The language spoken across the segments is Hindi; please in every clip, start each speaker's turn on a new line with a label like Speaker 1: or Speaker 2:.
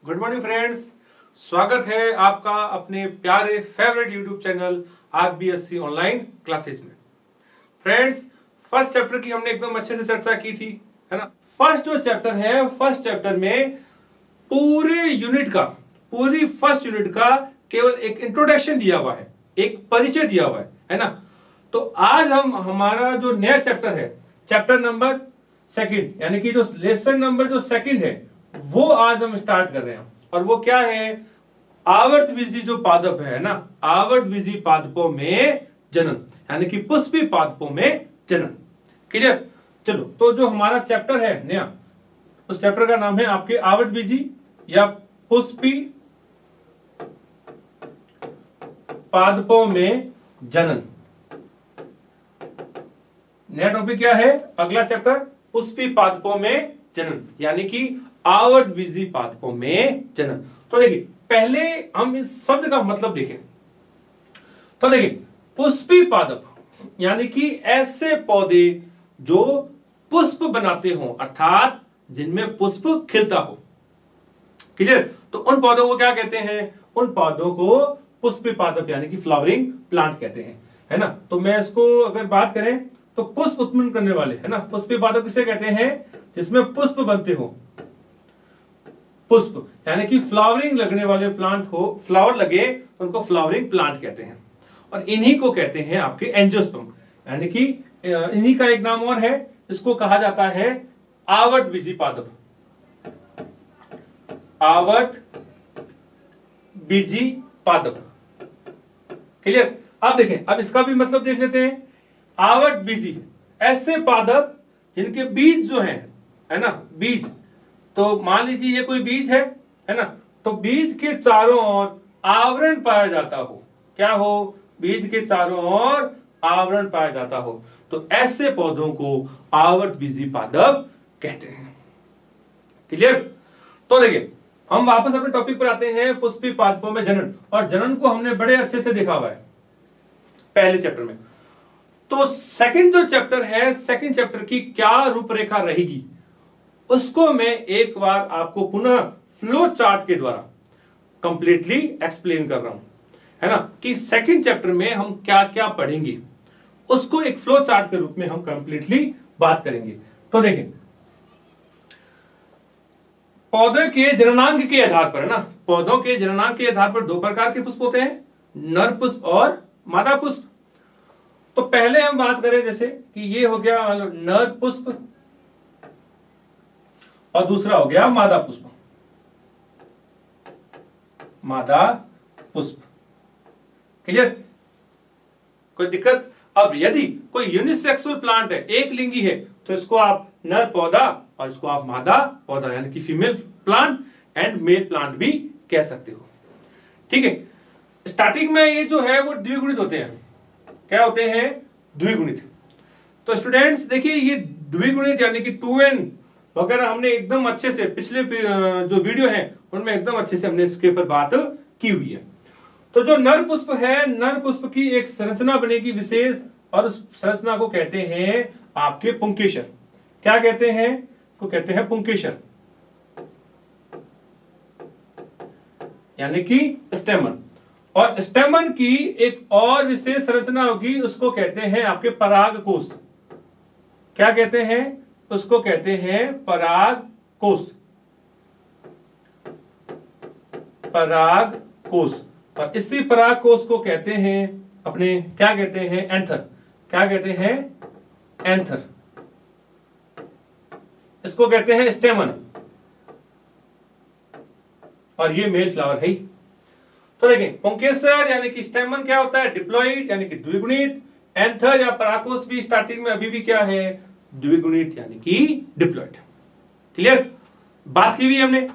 Speaker 1: गुड मॉर्निंग फ्रेंड्स, स्वागत है आपका अपने प्यारे favourite YouTube channel RBSC online classes में। फ्रेंड्स, फर्स्ट चैप्टर की हमने एकदम अच्छे से चर्चा की थी, है ना। फर्स्ट जो चैप्टर है, फर्स्ट चैप्टर में पूरी फर्स्ट यूनिट का केवल एक इंट्रोडक्शन दिया हुआ है, एक परिचय दिया हुआ है ना। तो आज हम हमारा जो नया चैप्टर है, चैप्टर नंबर सेकंड, यानी कि जो लेसन नंबर जो सेकंड है, वो आज हम स्टार्ट कर रहे हैं। और वो क्या है? आवर्तबीजी जो पादप है ना, आवर्तबीजी पादपों में जनन, यानी कि पुष्पी पादपों में जनन। क्लियर? चलो, तो जो हमारा चैप्टर है नया, उस चैप्टर का नाम है आपके आवर्तबीजी या पुष्पी पादपों में जनन। नया टॉपिक क्या है? अगला चैप्टर पुष्पी पादपों में जनन, यानी कि आवर्तबीजी पादपों में जनन। तो देखिए, पहले हम इस शब्द का मतलब देखें। तो देखिए, पुष्पी पादप यानी कि ऐसे पौधे जो पुष्प बनाते हो, अर्थात जिनमें पुष्प खिलता हो। क्लियर? तो उन पौधों को क्या कहते हैं? उन पौधों को पुष्पी पादप यानी कि फ्लावरिंग प्लांट कहते हैं, है ना। तो मैं इसको अगर बात करें तो पुष्प उत्पन्न करने वाले, है ना, पुष्पी पादप किसे कहते हैं? जिसमें पुष्प बनते हो, पुष्प यानी कि फ्लावरिंग लगने वाले प्लांट हो, फ्लावर लगे तो उनको फ्लावरिंग प्लांट कहते हैं। और इन्हीं को कहते हैं आपके एंजियोस्पर्म, यानी कि इन्हीं का एक नाम और है, इसको कहा जाता है आवर्तबीजी पादप। आवर्तबीजी पादप। क्लियर? अब देखें, अब इसका भी मतलब देख लेते हैं। आवर्तबीजी ऐसे पादप जिनके बीज जो है ना, बीज, तो मान लीजिए ये कोई बीज है ना, तो बीज के चारों ओर आवरण पाया जाता हो। क्या हो? बीज के चारों ओर आवरण पाया जाता हो, तो ऐसे पौधों को आवर्तबीजी पादप कहते हैं। क्लियर? तो देखिए, हम वापस अपने टॉपिक पर आते हैं, पुष्पी पादपों में जनन। और जनन को हमने बड़े अच्छे से देखा हुआ है पहले चैप्टर में। तो सेकंड जो चैप्टर है, सेकंड चैप्टर की क्या रूपरेखा रहेगी, उसको मैं एक बार आपको पुनः फ्लो चार्ट के द्वारा कंप्लीटली एक्सप्लेन कर रहा हूं, है ना, कि सेकंड चैप्टर में हम क्या क्या पढ़ेंगे, उसको एक फ्लो चार्ट के रूप में हम कंप्लीटली बात करेंगे। तो देखें, पौधे के जननांग के आधार पर, है ना, पौधों के जननांग के आधार पर दो प्रकार के पुष्प होते हैं, नर पुष्प और मादा पुष्प। तो पहले हम बात करें जैसे कि ये हो गया नर पुष्प और दूसरा हो गया मादा पुष्प। मादा पुष्प। क्लियर? कोई दिक्कत? अब यदि कोई यूनिसेक्सुअल प्लांट है, एक लिंगी है, तो इसको आप नर पौधा और इसको आप मादा पौधा यानी कि female plant and male plant भी कह सकते हो। ठीक है? स्टार्टिंग में ये जो है वो द्विगुणित होते हैं। क्या होते हैं? द्विगुणित। तो स्टूडेंट्स देखिए, ये द्विगुणित यानी कि 2n वगैरह हमने एकदम अच्छे से पिछले जो वीडियो है उनमें एकदम अच्छे से हमने इसके ऊपर बात की हुई है। तो जो नर पुष्प है, नर पुष्प की एक संरचना बनेगी विशेष, और उस संरचना को कहते हैं आपके पुंकेसर। क्या कहते हैं? को कहते हैं पुंकेसर, यानी कि स्टेमन। और स्टेमन की एक और विशेष संरचना होगी, उसको कहते हैं आपके परागकोश। क्या कहते हैं? उसको कहते हैं परागकोश। परागकोश। और इसी परागकोश को कहते हैं अपने, क्या कहते हैं? एंथर। क्या कहते हैं? एंथर। इसको कहते हैं स्टेमन, और ये मेल फ्लावर है। तो देखें, पुंकेसर यानी कि स्टेमन क्या होता है? डिप्लॉइड यानी कि द्विगुणित। एंथर या परागकोश भी स्टार्टिंग में अभी भी क्या है? द्विगुणित यानी कि डिप्लॉइड। क्लियर? बात की हुई हमने।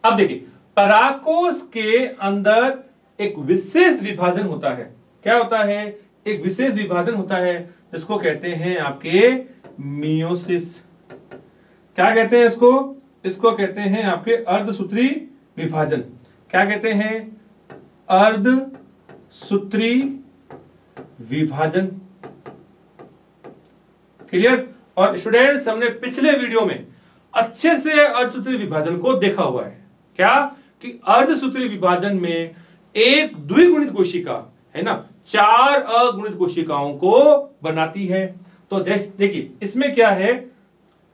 Speaker 1: अब देखिए, परागकोश के अंदर एक विशेष विभाजन होता है। क्या होता है? एक विशेष विभाजन होता है, जिसको कहते हैं आपके मियोसिस। क्या कहते हैं इसको? इसको कहते हैं आपके अर्धसूत्री विभाजन। क्या कहते हैं? अर्धसूत्री विभाजन। क्लियर? और स्टूडेंट्स, हमने पिछले वीडियो में अच्छे से अर्धसूत्री विभाजन को देखा हुआ है। क्या कि अर्धसूत्री विभाजन में एक द्विगुणित कोशिका है ना 4 अगुणित कोशिकाओं को बनाती है। तो देखिए इसमें क्या है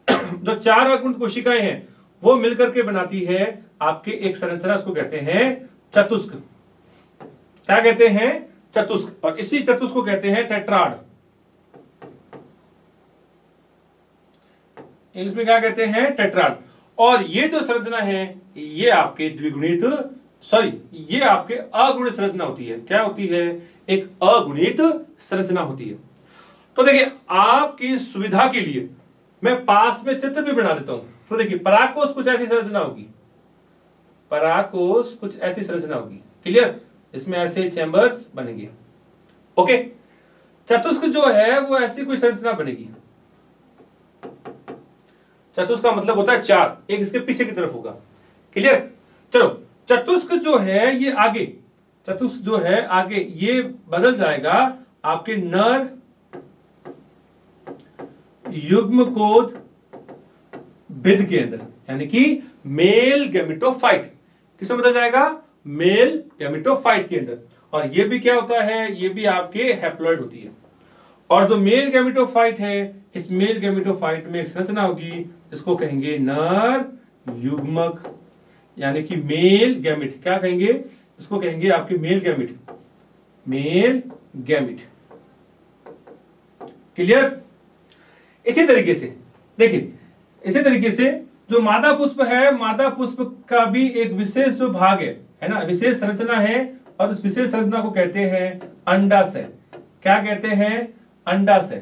Speaker 1: जो 4 अगुणित कोशिकाएं हैं वो मिलकर के बनाती है आपके एक संरचना, उसको कहते हैं चतुष्क। क्या कहते हैं? चतुष्क। और इसी चतुष्क को कहते हैं टेट्राड। इंग्लिश में क्या कहते हैं? टेट्राड। और ये जो संरचना है ये आपके द्विगुणित ये आपके अगुणित संरचना होती है। क्या होती है? एक अगुणित संरचना होती है। तो देखिए आपकी सुविधा के लिए मैं पास में चित्र भी बना देता हूं। तो देखिए परागकोश कुछ ऐसी संरचना होगी, परागकोश कुछ ऐसी संरचना होगी। क्लियर? इसमें ऐसे चैम्बर्स बनेंगे। ओके, चतुष्क जो है वो ऐसी कोई संरचना बनेगी। चतुष्क का मतलब होता है 4, एक इसके पीछे की तरफ होगा। क्लियर? चलो चतुष्क जो है ये आगे, चतुष्क जो है आगे ये बदल जाएगा आपके नर युग्मकोद भिद के अंदर, यानी कि मेल गैमेटोफाइट। किसमें बदल जाएगा? मेल गैमेटोफाइट के अंदर। और ये भी क्या होता है? ये भी आपके हैप्लॉइड होती है। और जो मेल गैमेटोफाइट है, इस मेल गैमेटोफाइट में एक संरचना होगी जिसको कहेंगे नर युग्मक, यानी कि मेल गैमेट। क्या कहेंगे? इसको कहेंगे आपके male gamete, male gamete. Clear? इसी तरीके से देखिए, इसी तरीके से जो मादा पुष्प है, मादा पुष्प का भी एक विशेष जो भाग है ना, विशेष संरचना है। और उस विशेष संरचना को कहते हैं अंडाशय। क्या कहते हैं? अंडाशय।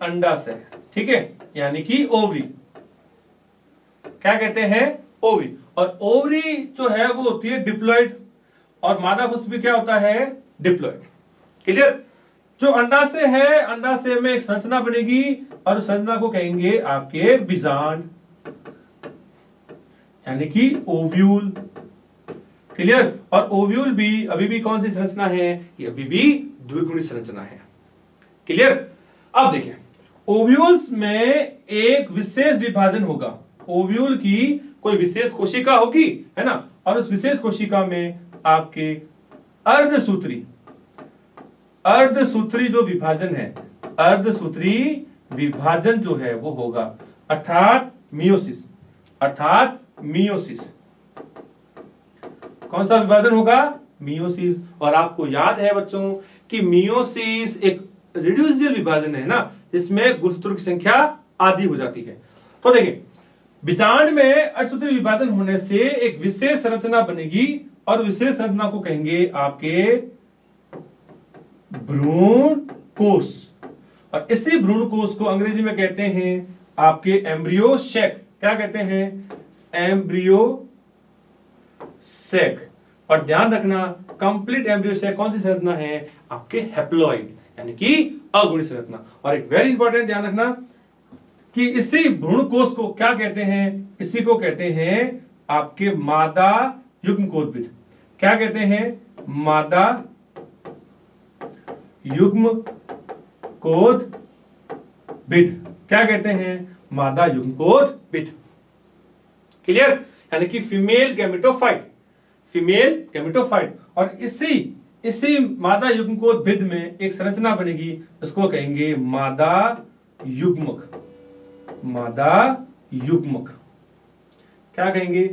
Speaker 1: अंडाशय, ठीक है, यानी कि ओवरी। क्या कहते हैं? ओवरी। और ओवरी जो है वो होती है डिप्लॉइड, और मादा पुष्प भी क्या होता है? डिप्लॉइड। क्लियर? जो अंडाशय है, अंडाशय में एक संरचना बनेगी और उस संरचना को कहेंगे आपके बीजांड, यानी कि ओव्यूल। क्लियर? और ओव्यूल भी अभी भी कौन सी संरचना है? ये अभी भी द्विगुणित संरचना है। क्लियर? अब देखिए ओव्यूल्स में एक विशेष विभाजन होगा। ओव्यूल की कोई विशेष कोशिका होगी, है ना, और उस विशेष कोशिका में आपके अर्धसूत्री जो विभाजन है, अर्धसूत्री विभाजन जो है वो होगा, अर्थात मियोसिस। अर्थात मियोसिस। कौन सा विभाजन होगा? मियोसिस। और आपको याद है बच्चों कि मियोसिस एक रिड्यूसियल विभाजन है ना, जिसमें गुणसूत्रों की संख्या आधी हो जाती है। तो देखिए बीजांड में अर्धसूत्री विभाजन होने से एक विशेष संरचना बनेगी और विशेष संरचना को कहेंगे आपके भ्रूण कोश। और इसी भ्रूण कोश को अंग्रेजी में कहते हैं आपके एम्ब्रियो सैक। क्या कहते हैं? Embryo sac. और ध्यान रखना कंप्लीट एम्ब्रियो सैक कौन सी संरचना है? आपके हैप्लॉइड, यानी कि अगुणित संरचना। और एक वेरी इंपॉर्टेंट ध्यान रखना कि इसी भ्रूण कोश को क्या कहते हैं? इसी को कहते हैं आपके मादा युग्मकोद्भिद। क्या कहते हैं? मादा युग्मकोद्भिद। क्या कहते हैं? मादा युग्मकोद्भिद। क्लियर? यानी कि फीमेल गैमेटोफाइट, फीमेल गैमेटोफाइट। और इसी मादा युग्मकोद्भिद में एक संरचना बनेगी, उसको कहेंगे मादा युग्मक। मादा युग्मक। क्या कहेंगे?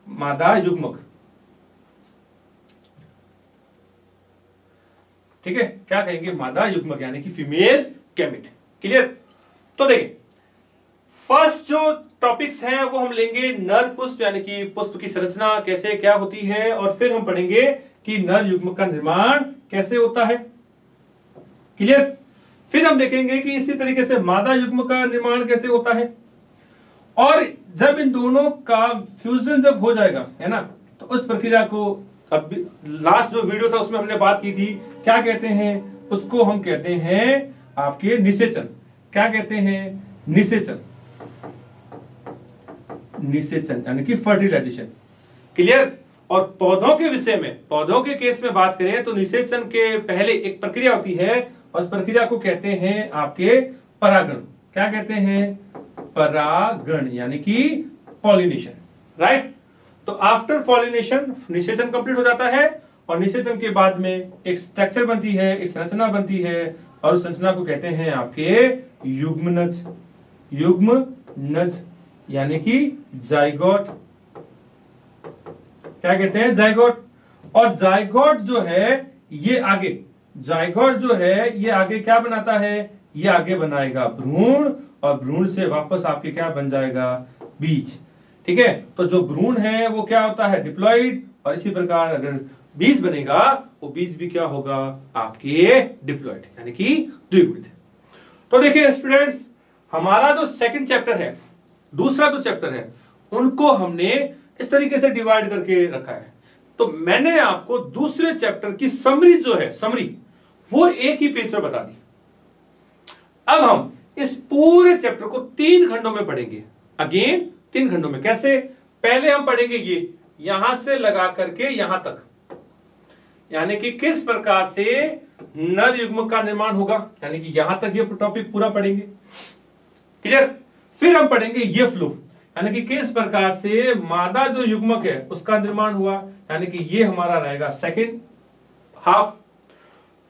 Speaker 1: मादा युग्मक। ठीक है, क्या कहेंगे? मादा युग्मक, यानी कि फीमेल गैमेट। क्लियर? तो देखिए फर्स्ट जो टॉपिक्स हैं वो हम लेंगे नर पुष्प, यानी कि पुष्प की संरचना कैसे क्या होती है, और फिर हम पढ़ेंगे कि नर युग्मक का निर्माण कैसे होता है। क्लियर? फिर हम देखेंगे कि इसी तरीके से मादा युग्मक का निर्माण कैसे होता है। और जब इन दोनों का फ्यूजन जब हो जाएगा, है ना, तो उस प्रक्रिया को, अब लास्ट जो वीडियो था उसमें हमने बात की थी, क्या कहते हैं उसको? हम कहते हैं आपके निषेचन। क्या कहते हैं? निषेचन। निषेचन यानी कि फर्टिलाइजेशन। क्लियर? और पौधों के विषय में, पौधों के केस में बात करें तो निषेचन के पहले एक प्रक्रिया होती है और उस प्रक्रिया को कहते हैं आपके परागण। क्या कहते हैं? परागण यानी कि पॉलिनेशन, राइट। तो आफ्टर पॉलिनेशन निषेचन कंप्लीट हो जाता है और निषेचन के बाद में एक स्ट्रक्चर बनती है, एक संरचना बनती है और उस संरचना को कहते हैं आपके युग्मनज, युग्मनज यानी कि जाइगोट। क्या कहते हैं? जाइगोट। और जाइगोट जो है ये आगे, जाइगोट जो है ये आगे क्या बनाता है? ये आगे बनाएगा भ्रूण और भ्रूण से वापस आपके क्या बन जाएगा? बीज। ठीक है, तो जो भ्रूण है वो क्या होता है? डिप्लॉइड। और इसी प्रकार अगर बीज बनेगा वो बीज भी क्या होगा? आपके डिप्लॉइड यानी कि द्विगुणित। तो देखिए स्टूडेंट्स, हमारा जो सेकंड चैप्टर है, दूसरा जो चैप्टर है, उनको हमने इस तरीके से डिवाइड करके रखा है। तो मैंने आपको दूसरे चैप्टर की समरी जो है, समरी वो एक ही पेज पर बता दी। अब हम इस पूरे चैप्टर को 3 खंडों में पढ़ेंगे। अगेन 3 खंडों में। कैसे? पहले हम पढ़ेंगे ये यहां से लगा करके यहां तक, यानी कि किस प्रकार से नर युग्म का निर्माण होगा, यानी कि यहां तक ये टॉपिक पूरा पढ़ेंगे। क्लियर? फिर हम पढ़ेंगे ये फ्लो, यानी कि किस प्रकार से मादा जो युग्मक है उसका निर्माण हुआ, यानी कि ये हमारा रहेगा सेकंड हाफ।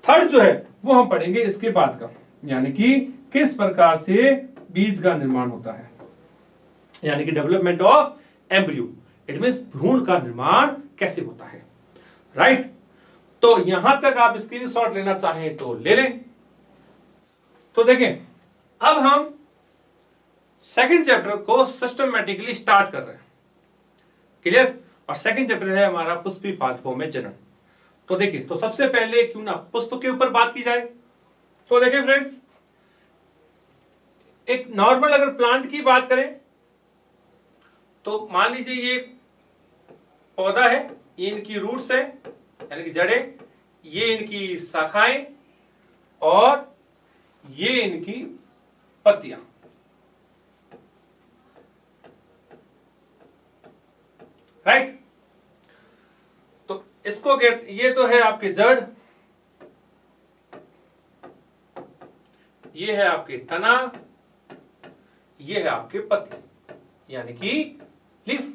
Speaker 1: थर्ड जो है वो हम पढ़ेंगे इसके बाद का, यानी कि किस प्रकार से बीज का निर्माण होता है, यानी कि development of embryo. It means भ्रूण का निर्माण कैसे होता है, राइट। तो यहां तक आप स्क्रीनशॉट लेना चाहें तो ले लें। तो देखें, अब हम सेकंड चैप्टर को सिस्टमैटिकली स्टार्ट कर रहे हैं। क्लियर? और सेकंड चैप्टर है हमारा पुष्पी पादपों में जनन। तो देखिए, तो सबसे पहले क्यों ना पुष्प के ऊपर बात की जाए। तो देखिए फ्रेंड्स, एक नॉर्मल अगर प्लांट की बात करें तो मान लीजिए ये पौधा है, ये इनकी रूट्स है यानी कि जड़ें, ये इनकी शाखाएं और ये इनकी पत्तियां, राइट। तो इसको ये तो है आपके जड़, ये है आपके तना, ये है आपके पत्ती यानी कि लीफ।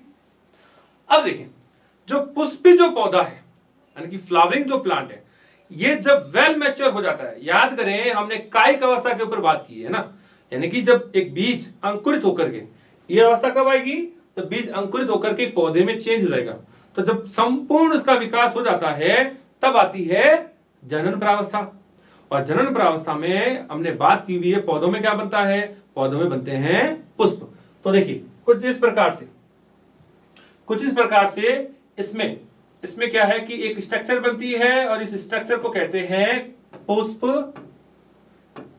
Speaker 1: अब देखिए, जो पुष्पी जो पौधा है यानी कि फ्लावरिंग जो प्लांट है, ये जब वेल मैच्योर हो जाता है, याद करें हमने कायिक अवस्था के ऊपर बात की है ना, यानी कि जब एक बीज अंकुरित होकर के, ये अवस्था कब आएगी? तो बीज अंकुरित होकर के पौधे में चेंज हो जाएगा। तो जब संपूर्ण उसका विकास हो जाता है तब आती है जनन प्रावस्था। और जनन प्रावस्था में हमने बात की हुई है पौधों में क्या बनता है? पौधों में बनते हैं पुष्प। तो देखिए कुछ इस प्रकार से इसमें क्या है कि एक स्ट्रक्चर बनती है और इस स्ट्रक्चर को कहते हैं पुष्प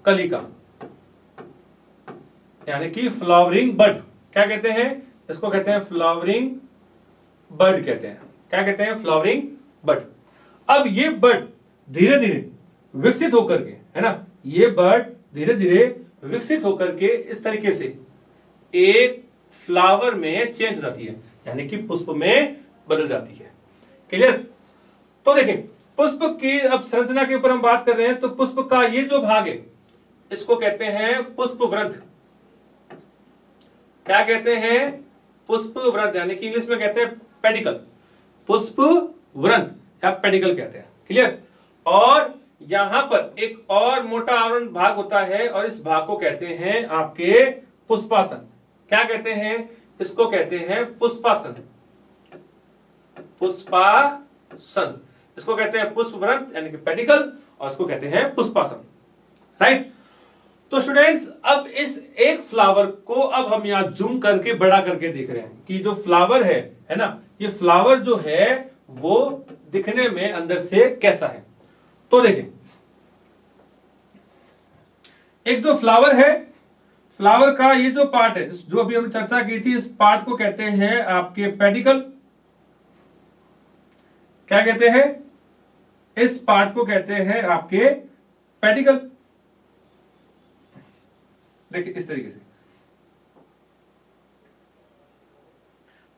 Speaker 1: कलिका यानी कि फ्लावरिंग बड। क्या कहते हैं इसको? कहते हैं फ्लावरिंग बड कहते हैं। क्या कहते हैं? फ्लावरिंग बड। अब ये बड धीरे धीरे विकसित होकर के, है ना, ये बड धीरे धीरे विकसित होकर के इस तरीके से एक फ्लावर में चेंज हो जाती है यानी कि पुष्प में बदल जाती है। क्लियर? तो देखें, पुष्प की अब संरचना के ऊपर हम बात कर रहे हैं। तो पुष्प का ये जो भाग है इसको कहते हैं पुष्प व्रंथ। क्या कहते हैं? पुष्प व्रंथ यानी कि इंग्लिश में कहते हैं पेडिकल। पुष्प व्रंथ या पेडिकल कहते हैं। क्लियर? और यहां पर एक और मोटा आवरण भाग होता है और इस भाग को कहते हैं आपके पुष्पासन। क्या कहते हैं? इसको कहते हैं पुष्पासन। पुष्पासन इसको कहते हैं पुष्प व्रंथ यानी कि पेडिकल, और इसको कहते हैं पुष्पासन, राइट। तो स्टूडेंट्स, अब इस एक फ्लावर को अब हम यहां जूम करके बड़ा करके देख रहे हैं कि जो फ्लावर है ना, ये फ्लावर जो है वो दिखने में अंदर से कैसा है। तो देखिए, एक जो फ्लावर है, फ्लावर का ये जो पार्ट है जो अभी हमने चर्चा की थी, इस पार्ट को कहते हैं आपके पेडिकल। क्या कहते हैं? इस पार्ट को कहते हैं आपके पेडिकल। देखिए इस तरीके से,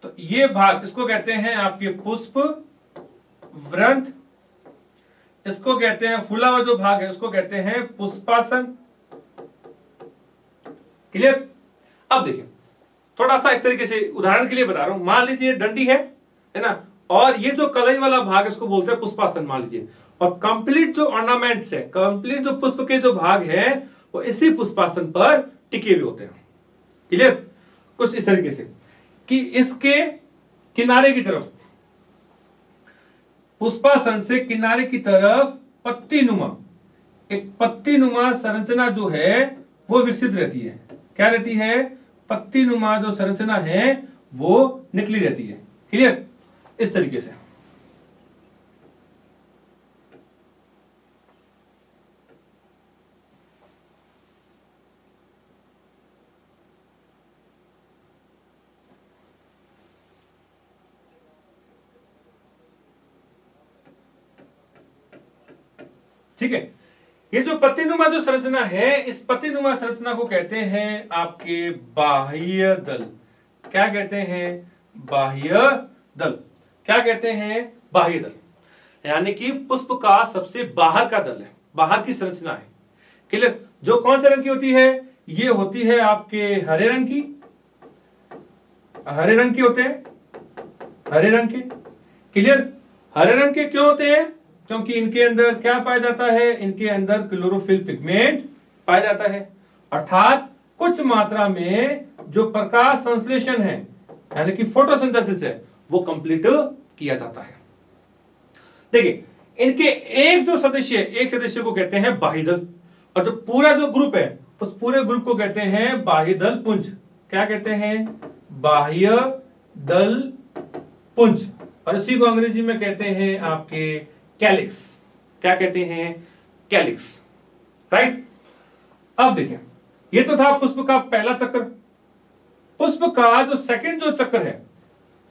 Speaker 1: तो ये भाग इसको कहते हैं आपके पुष्प व्रंथ। इसको कहते हैं फूला हुआ जो भाग है उसको कहते हैं पुष्पासन। क्लियर? अब देखिए थोड़ा सा इस तरीके से उदाहरण के लिए बता रहा हूं, मान लीजिए डंडी है ना, और ये जो कलाई वाला भाग इसको बोलते हैं पुष्पासन मान लीजिए, और कंप्लीट जो ऑर्नामेंट्स है, कंप्लीट जो पुष्प के जो भाग है वो इसी पुष्पासन पर टिके हुए होते हैं। क्लियर? कुछ इस तरीके से कि इसके किनारे की तरफ, पुष्पासन से किनारे की तरफ पत्ती नुमा, एक पत्ती नुमा संरचना जो है वो विकसित रहती है। क्या रहती है? पत्ती नुमा जो संरचना है वो निकली रहती है। क्लियर? इस तरीके से ठीक है। ये जो पत्तीनुमा जो संरचना है, इस पत्तीनुमा संरचना को कहते हैं आपके बाह्य दल। क्या कहते हैं? बाह्य दल। क्या कहते हैं? बाह्य दल, यानी कि पुष्प का सबसे बाहर का दल है, बाहर की संरचना है। क्लियर? जो कौन से रंग की होती है? ये होती है आपके हरे रंग की, हरे रंग के होते हैं, हरे रंग के। क्लियर? हरे रंग के क्यों होते हैं? क्योंकि इनके अंदर क्या पाया जाता है? इनके अंदर क्लोरोफिल पिगमेंट पाया जाता है, अर्थात कुछ मात्रा में जो प्रकाश संश्लेषण है यानी कि फोटोसिंथेसिस है वो कंप्लीट किया जाता है। देखिए इनके एक जो सदस्य, एक सदस्य को कहते हैं बाह्य दल, और जो पूरा जो ग्रुप है उस पूरे ग्रुप को कहते हैं बाह्य दल पुंज। क्या कहते हैं? बाह्य दल पुंज। और इसी को अंग्रेजी में कहते हैं आपके कैलिक्स। क्या कहते हैं? कैलिक्स। राइट? अब देखिए ये तो था पुष्प का पहला चक्र। पुष्प का जो सेकंड जो चक्र है,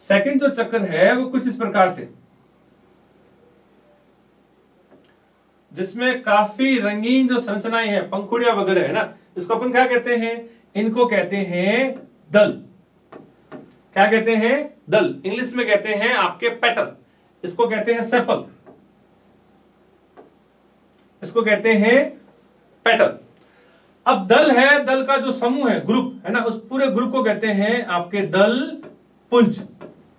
Speaker 1: सेकंड जो चक्र है वो कुछ इस प्रकार से, जिसमें काफी रंगीन जो संरचनाएं हैं, पंखुड़ियां वगैरह है ना, इसको अपन क्या कहते हैं? इनको कहते हैं दल। क्या कहते हैं? दल। इंग्लिश में कहते हैं आपके पेटल, इसको कहते हैं सेपल, इसको कहते हैं पेटल। अब दल है, दल का जो समूह है, ग्रुप है ना, उस पूरे ग्रुप को कहते हैं आपके दल पुंज।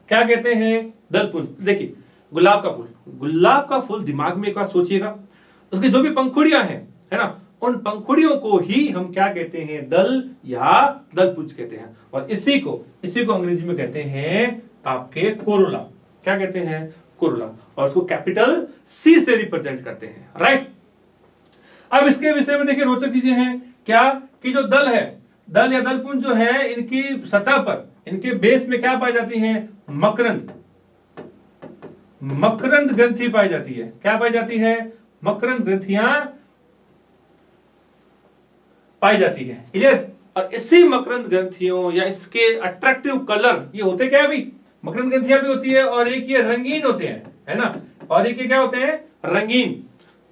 Speaker 1: क्या कहते हैं? दल पुंज। देखिए गुलाब का फूल, गुलाब का फूल दिमाग में एक बार सोचिएगा, उसकी जो भी पंखुड़ियां हैं है ना, उन पंखुड़ियों को ही हम क्या कहते हैं? दल या दल पुंज कहते हैं। और इसी को अंग्रेजी में कहते हैं आपके कोरोला। क्या कहते हैं? कोरोला। और उसको कैपिटल सी से रिप्रेजेंट करते हैं। राइट? अब इसके विषय में देखिए रोचक चीजें हैं क्या, कि जो दल है, दल या दलपुंज जो है, इनकी सतह पर, इनके बेस में क्या पाई जाती है? मकरंद, मकरंद ग्रंथि पाई जाती है। क्या पाई जाती है? मकरंद ग्रंथियां पाई जाती है। क्लियर? और इसी मकरंद ग्रंथियों या इसके अट्रैक्टिव कलर, ये होते क्या अभी? मकरंद ग्रंथियां भी होती है, और एक ये रंगीन होते हैं, है ना, और एक ये क्या होते हैं? रंगीन।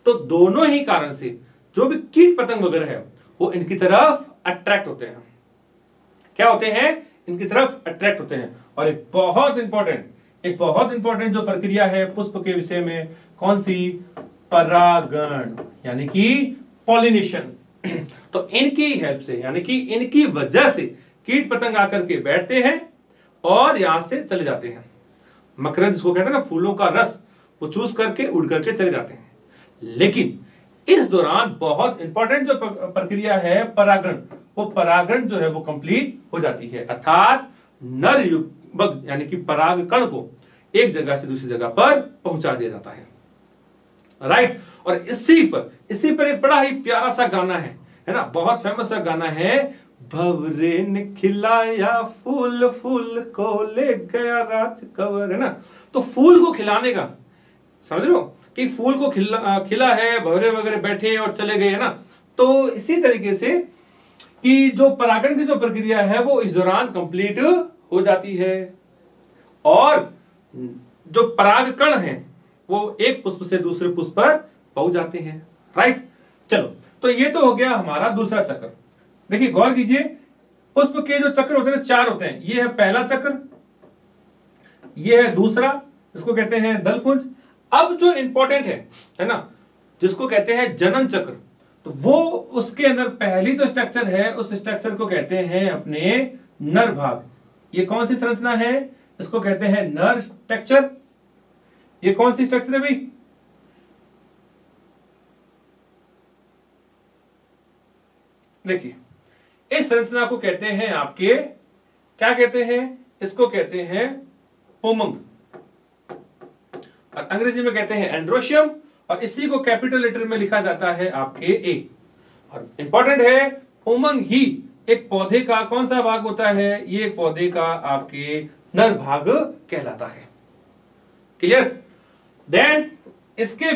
Speaker 1: तो दोनों ही कारण से जो भी कीट पतंग वगैरह है वो इनकी तरफ अट्रैक्ट होते हैं। क्या होते हैं? इनकी तरफ अट्रैक्ट होते हैं। और एक बहुत इंपॉर्टेंट जो प्रक्रिया है पुष्प के विषय में, कौन सी? परागण, यानी कि पॉलिनेशन। तो इनकी हेल्प से, यानी कि इनकी वजह से कीट पतंग आकर के बैठते हैं और यहां से चले जाते हैं। मकरंद जिसको कहते हैं ना, फूलों का रस, वो चूस करके उड़ करके चले जाते हैं। लेकिन इस दौरान बहुत इंपॉर्टेंट जो प्रक्रिया है परागण, वो परागण जो है वो कंप्लीट हो जाती है, अर्थात नर युग्मक यानी कि पराग कण को एक जगह से दूसरी जगह पर पहुंचा दिया जाता है। राइट? और इसी पर एक बड़ा ही प्यारा सा गाना है ना, बहुत फेमस सा गाना है, भंवरे ने खिलाया फूल, फूल को ले गया रात कवर, है ना। तो फूल को खिलाने का, समझ रहे हो कि फूल को खिला है, भंवरे वगैरह बैठे और चले गए, है ना। तो इसी तरीके से कि जो परागण की जो प्रक्रिया है वो इस दौरान कंप्लीट हो जाती है, और जो पराग कण है वो एक पुष्प से दूसरे पुष्प पर पहुंच जाते हैं। राइट? चलो, तो ये तो हो गया हमारा दूसरा चक्र। देखिए गौर कीजिए, पुष्प के जो चक्र होते हैं 4 होते हैं। ये है पहला चक्र, ये है दूसरा, इसको कहते हैं दलपुंज। अब जो इंपॉर्टेंट है ना, जिसको कहते हैं जनन चक्र, तो वो उसके अंदर पहली जो स्ट्रक्चर है उस स्ट्रक्चर को कहते हैं अपने नर भाग। ये कौन सी संरचना है? इसको कहते हैं नर स्ट्रक्चर। ये कौन सी स्ट्रक्चर है भाई? देखिए, इस संरचना को कहते हैं आपके, क्या कहते हैं? इसको कहते हैं पुमंग, और अंग्रेजी में कहते हैं एंड्रोशियम, और इसी को कैपिटल लेटर में लिखा जाता है आपके ए। और इंपॉर्टेंट है, पुमंग ही एक पौधे का कौन सा भाग होता है? ये एक पौधे का आपके नर भाग कहलाता है। क्लियर? देन इसके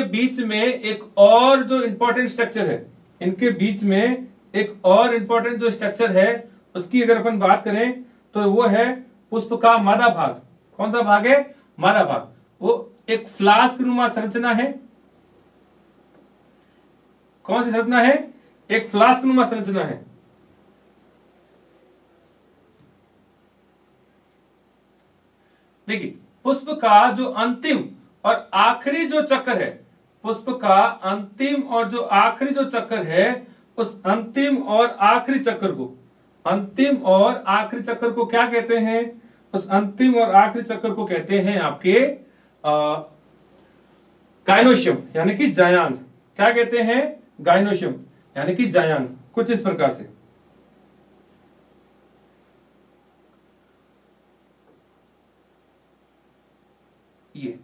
Speaker 1: बीच में एक और जो इंपॉर्टेंट स्ट्रक्चर है, इनके बीच में एक और इंपॉर्टेंट जो स्ट्रक्चर है उसकी अगर अपन बात करें तो वो है पुष्प का मादा भाग। कौन सा भाग है? मादा भाग। वो एक फ्लास्क नुमा संरचना है। कौन सी संरचना है? एक फ्लास्क नुमा संरचना है। देखिए, पुष्प का जो अंतिम और आखिरी जो चक्कर है, पुष्प का अंतिम और जो आखिरी जो चक्कर है, उस अंतिम और आखिरी चक्कर को क्या कहते हैं? उस अंतिम और आखिरी चक्कर को कहते हैं आपके गाइनोशियम, यानी कि जायांग। क्या कहते हैं? गाइनोशियम यानी कि जायांग। कुछ इस प्रकार से। ये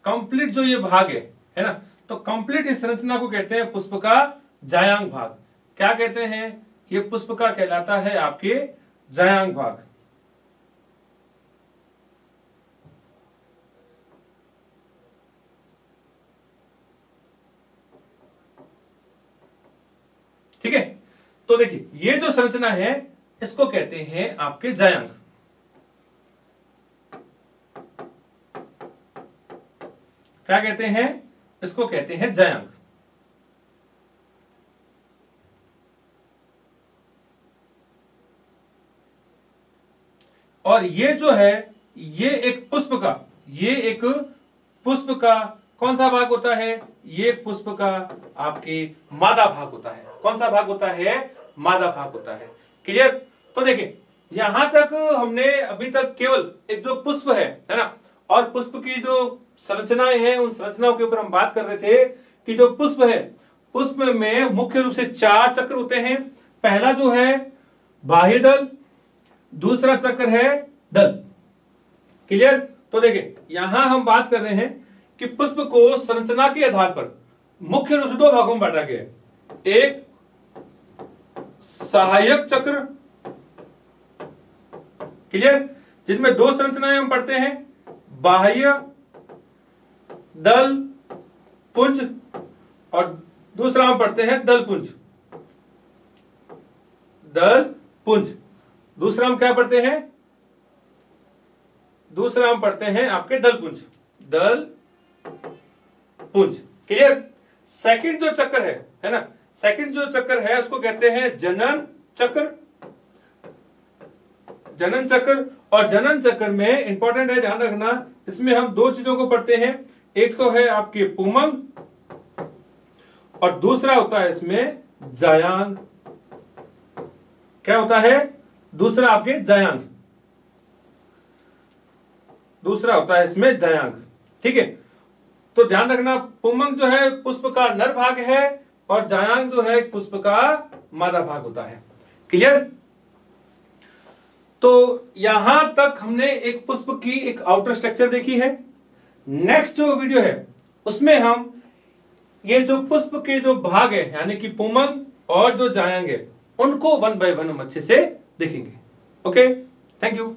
Speaker 1: कंप्लीट जो ये भाग है ना, तो कंप्लीट इस संरचना को कहते हैं पुष्प का जायांग भाग। क्या कहते हैं? ये पुष्प का कहलाता है आपके जायांग भाग। ठीक है, तो देखिए, ये जो संरचना है इसको कहते हैं आपके जायांग। क्या कहते हैं? इसको कहते हैं जायांग। और ये जो है, ये एक पुष्प का कौन सा भाग होता है? ये पुष्प का आपके मादा भाग होता है। कौन सा भाग होता है? मादा भाग होता है। क्लियर? तो देखिए, यहां तक हमने अभी तक केवल एक जो पुष्प है ना, और पुष्प की जो संरचनाएं हैं उन संरचनाओं के ऊपर हम बात कर रहे थे कि जो पुष्प है, पुष्प में मुख्य रूप से 4 चक्र होते हैं। पहला जो है बाह्य दल, दूसरा चक्र है दल। क्लियर? तो देखिए, यहां हम बात कर रहे हैं कि पुष्प को संरचना के आधार पर मुख्य रूप से 2 भागों में बांटा गया है। एक सहायक चक्र, क्लियर, जिसमें 2 संरचनाएं हम पढ़ते हैं, बाह्य दल पुंज, और दूसरा हम पढ़ते हैं दल पुंज। दल पुंज। दूसरा हम क्या पढ़ते हैं? दूसरा हम पढ़ते हैं आपके दल पुंज। दल पुंज। क्लियर? सेकंड जो चक्र है ना, सेकंड जो चक्र है उसको कहते हैं जनन चक्र। जनन चक्र, और जनन चक्र में इंपॉर्टेंट है, ध्यान रखना, इसमें हम 2 चीजों को पढ़ते हैं। एक तो है आपके पुमंग, और दूसरा होता है इसमें जायांग। क्या होता है? दूसरा आपके जायांग। दूसरा होता है इसमें जायांग। ठीक है, तो ध्यान रखना, पुमंग जो है पुष्प का नर भाग है, और जायांग जो है पुष्प का मादा भाग होता है। क्लियर? तो यहां तक हमने एक पुष्प की एक आउटर स्ट्रक्चर देखी है। नेक्स्ट जो वीडियो है उसमें हम ये जो पुष्प के जो भाग है, यानी कि पुमंग और जो जायांग है, उनको 1 बाय 1 हम अच्छे से देखेंगे। Okay, thank you.